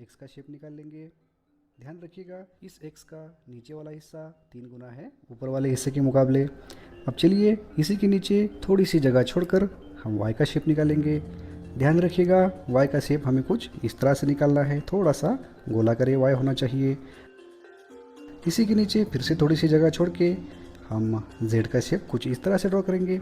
X का shape निकाल लेंगे। ध्यान रखिएगा इस एक्स का नीचे वाला हिस्सा 3 गुना है ऊपर वाले हिस्से के मुकाबले। अब चलिए इसी के नीचे थोड़ी सी जगह छोड़कर हम वाई का शेप निकालेंगे। ध्यान रखिएगा वाई का शेप हमें कुछ इस तरह से निकालना है, थोड़ा सा गोलाकार वाई होना चाहिए। इसी के नीचे फिर से थोड़ी सी जगह छोड़ के हम जेड का शेप कुछ इस तरह से ड्रॉ करेंगे।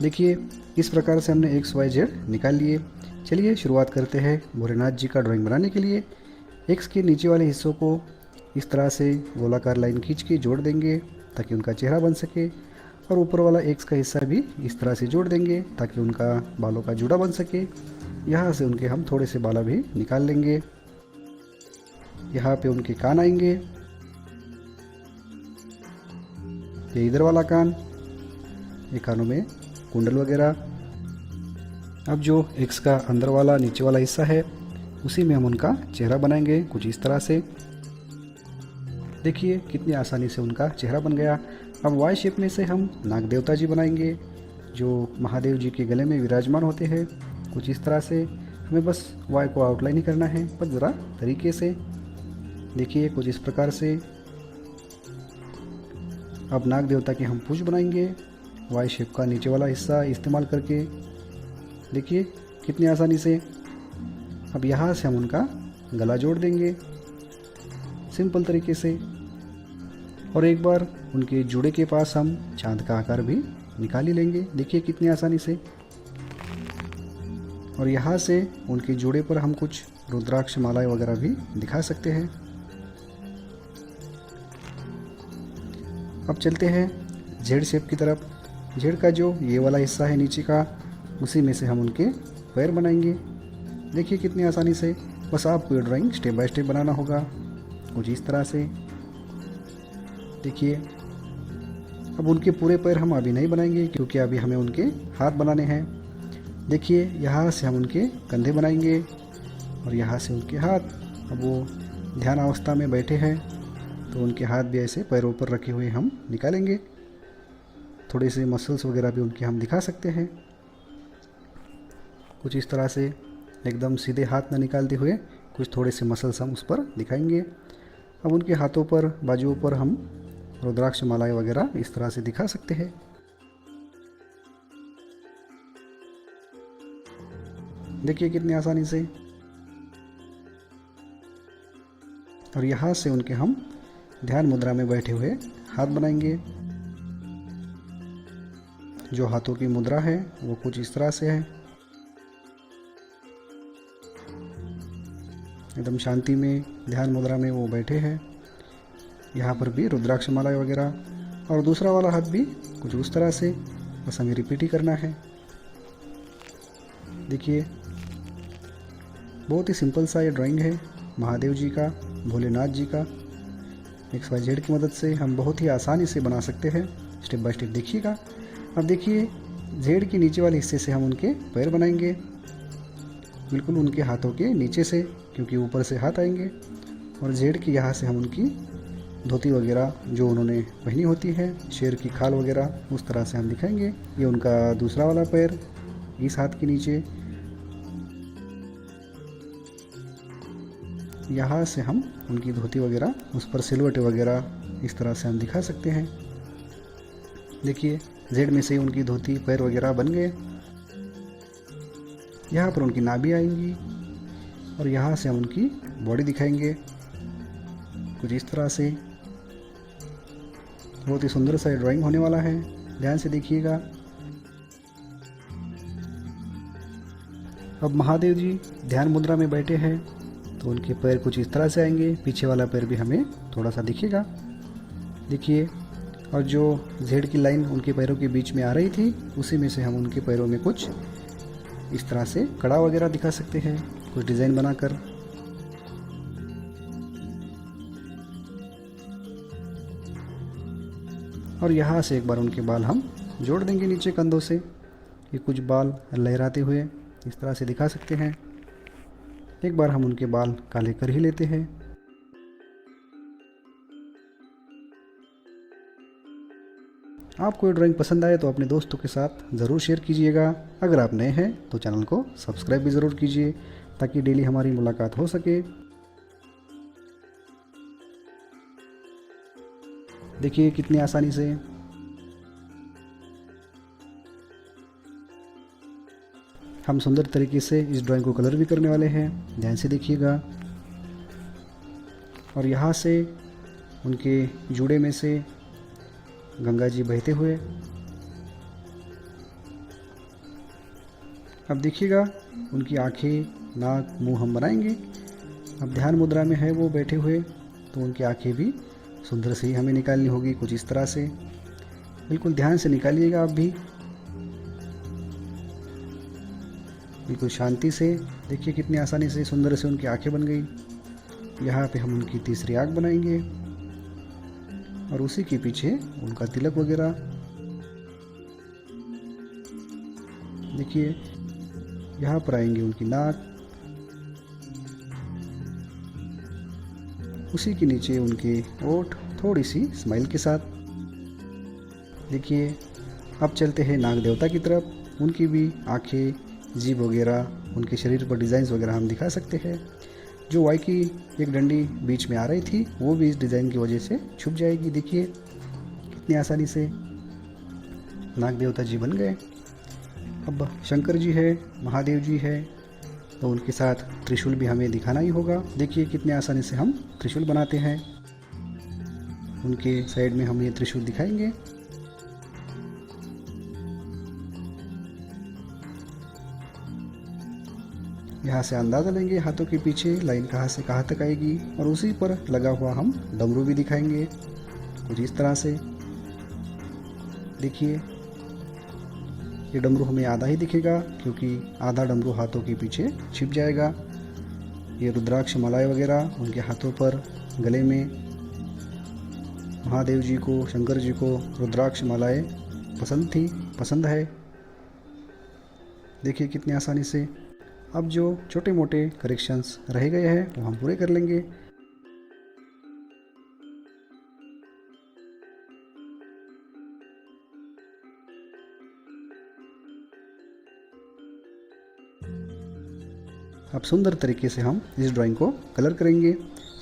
देखिए इस प्रकार से हमने एक्स वाई जेड निकाल लिए। चलिए शुरुआत करते हैं भोलेनाथ जी का ड्राइंग बनाने के लिए। एक्स के नीचे वाले हिस्सों को इस तरह से गोलाकार लाइन खींच के जोड़ देंगे ताकि उनका चेहरा बन सके, और ऊपर वाला एक्स का हिस्सा भी इस तरह से जोड़ देंगे ताकि उनका बालों का जूड़ा बन सके। यहाँ से उनके हम थोड़े से बाला भी निकाल लेंगे। यहाँ पे उनके कान आएंगे, ये इधर वाला कान, ये कानों में कुंडल वगैरह। अब जो एक्स का अंदर वाला नीचे वाला हिस्सा है उसी में हम उनका चेहरा बनाएंगे कुछ इस तरह से। देखिए कितनी आसानी से उनका चेहरा बन गया। अब वाई शेप में से हम नाग देवता जी बनाएंगे जो महादेव जी के गले में विराजमान होते हैं कुछ इस तरह से। हमें बस वाई को आउटलाइन ही करना है, बस ज़रा तरीके से। देखिए कुछ इस प्रकार से। अब नाग देवता के हम पूंछ बनाएंगे वाई शेप का नीचे वाला हिस्सा इस्तेमाल करके। देखिए कितनी आसानी से। अब यहाँ से हम उनका गला जोड़ देंगे सिंपल तरीके से, और एक बार उनके जूड़े के पास हम चांद का आकार भी निकाल ही लेंगे। देखिए कितनी आसानी से। और यहाँ से उनके जूड़े पर हम कुछ रुद्राक्ष मालाएं वगैरह भी दिखा सकते हैं। अब चलते हैं जेड शेप की तरफ। जेड का जो ये वाला हिस्सा है नीचे का, उसी में से हम उनके पैर बनाएंगे। देखिए कितनी आसानी से। बस आपको ये ड्राइंग स्टेप बाय स्टेप बनाना होगा कुछ इस तरह से। देखिए अब उनके पूरे पैर हम अभी नहीं बनाएंगे क्योंकि अभी हमें उनके हाथ बनाने हैं। देखिए यहाँ से हम उनके कंधे बनाएंगे और यहाँ से उनके हाथ। अब वो ध्यान अवस्था में बैठे हैं तो उनके हाथ भी ऐसे पैरों पर रखे हुए हम निकालेंगे। थोड़े से मसल्स वगैरह भी उनके हम दिखा सकते हैं कुछ इस तरह से। एकदम सीधे हाथ न निकालते हुए कुछ थोड़े से मसल्स हम उस पर दिखाएंगे। अब उनके हाथों पर बाजुओं पर हम रुद्राक्ष मालाएं वगैरह इस तरह से दिखा सकते हैं। देखिए कितनी आसानी से। और यहाँ से उनके हम ध्यान मुद्रा में बैठे हुए हाथ बनाएंगे। जो हाथों की मुद्रा है वो कुछ इस तरह से है, एकदम शांति में ध्यान मुद्रा में वो बैठे हैं। यहाँ पर भी रुद्राक्ष माला वगैरह, और दूसरा वाला हाथ भी कुछ उस तरह से। बस हमें रिपीट ही करना है। देखिए बहुत ही सिंपल सा ये ड्राइंग है महादेव जी का, भोलेनाथ जी का। एक्स वाई जेड की मदद से हम बहुत ही आसानी से बना सकते हैं। स्टेप बाय स्टेप देखिएगा। अब देखिए जेड के नीचे वाले हिस्से से हम उनके पैर बनाएंगे बिल्कुल उनके हाथों के नीचे से, क्योंकि ऊपर से हाथ आएंगे। और जेड के यहाँ से हम उनकी धोती वगैरह जो उन्होंने पहनी होती है, शेर की खाल वगैरह, उस तरह से हम दिखाएंगे। ये उनका दूसरा वाला पैर इस हाथ के नीचे। यहाँ से हम उनकी धोती वगैरह, उस पर सिलवटें वगैरह इस तरह से हम दिखा सकते हैं। देखिए जेड में से उनकी धोती पैर वगैरह बन गए। यहाँ पर उनकी नाभि आएंगी और यहाँ से हम उनकी बॉडी दिखाएंगे कुछ इस तरह से। बहुत ही सुंदर सा ड्राइंग होने वाला है, ध्यान से देखिएगा। अब महादेव जी ध्यान मुद्रा में बैठे हैं तो उनके पैर कुछ इस तरह से आएंगे। पीछे वाला पैर भी हमें थोड़ा सा दिखेगा। देखिए, और जो जेड की लाइन उनके पैरों के बीच में आ रही थी उसी में से हम उनके पैरों में कुछ इस तरह से कड़ा वगैरह दिखा सकते हैं कुछ डिज़ाइन बनाकर। और यहाँ से एक बार उनके बाल हम जोड़ देंगे नीचे कंधों से। ये कुछ बाल लहराते हुए इस तरह से दिखा सकते हैं। एक बार हम उनके बाल काले कर ही लेते हैं। आपको ये ड्राइंग पसंद आए तो अपने दोस्तों के साथ ज़रूर शेयर कीजिएगा। अगर आप नए हैं तो चैनल को सब्सक्राइब भी ज़रूर कीजिए ताकि डेली हमारी मुलाकात हो सके। देखिए कितनी आसानी से हम सुंदर तरीके से इस ड्राइंग को कलर भी करने वाले हैं। ध्यान से देखिएगा। और यहाँ से उनके जूड़े में से गंगा जी बहते हुए, अब देखिएगा उनकी आंखें, नाक, मुंह हम बनाएंगे। अब ध्यान मुद्रा में है वो बैठे हुए, तो उनकी आंखें भी सुंदर से ही हमें निकालनी होगी, कुछ इस तरह से। बिल्कुल ध्यान से निकालिएगा आप भी, बिल्कुल शांति से। देखिए कितनी आसानी से सुंदर से उनकी आंखें बन गई। यहाँ पे हम उनकी तीसरी आँख बनाएंगे और उसी के पीछे उनका तिलक वगैरह। देखिए यहाँ पर आएंगे उनकी नाक, उसी के नीचे उनके ओठ थोड़ी सी स्माइल के साथ। देखिए अब चलते हैं नाग देवता की तरफ। उनकी भी आंखें, जीभ वगैरह, उनके शरीर पर डिज़ाइंस वगैरह हम दिखा सकते हैं। जो वाई की एक डंडी बीच में आ रही थी वो भी इस डिज़ाइन की वजह से छुप जाएगी। देखिए कितनी आसानी से नाग देवता जी बन गए। अब शंकर जी है, महादेव जी है, तो उनके साथ त्रिशूल भी हमें दिखाना ही होगा। देखिए कितने आसानी से हम त्रिशूल बनाते हैं। उनके साइड में हम ये त्रिशूल दिखाएंगे। यहाँ से अंदाज़ा लेंगे हाथों के पीछे लाइन कहाँ से कहाँ तक आएगी, और उसी पर लगा हुआ हम डमरू भी दिखाएंगे कुछ इस तरह से। देखिए ये डमरू हमें आधा ही दिखेगा क्योंकि आधा डमरू हाथों के पीछे छिप जाएगा। ये रुद्राक्ष मालाएं वगैरह उनके हाथों पर, गले में। महादेव जी को, शंकर जी को रुद्राक्ष मालाएं पसंद है। देखिए कितनी आसानी से। अब जो छोटे मोटे करेक्शंस रह गए हैं वो हम पूरे कर लेंगे। अब सुंदर तरीके से हम इस ड्राइंग को कलर करेंगे।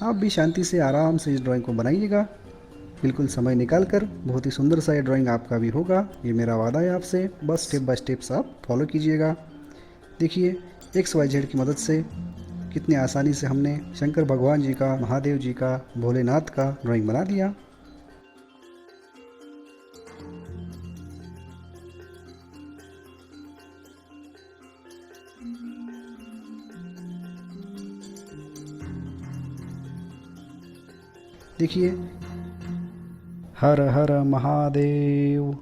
आप भी शांति से आराम से इस ड्राइंग को बनाइएगा, बिल्कुल समय निकाल कर। बहुत ही सुंदर सा ये ड्राइंग आपका भी होगा, ये मेरा वादा है आपसे। बस स्टेप बाय स्टेप्स आप फॉलो कीजिएगा। देखिए XYZ की मदद से कितनी आसानी से हमने शंकर भगवान जी का, महादेव जी का, भोलेनाथ का ड्राइंग बना दिया। देखिए हर हर महादेव।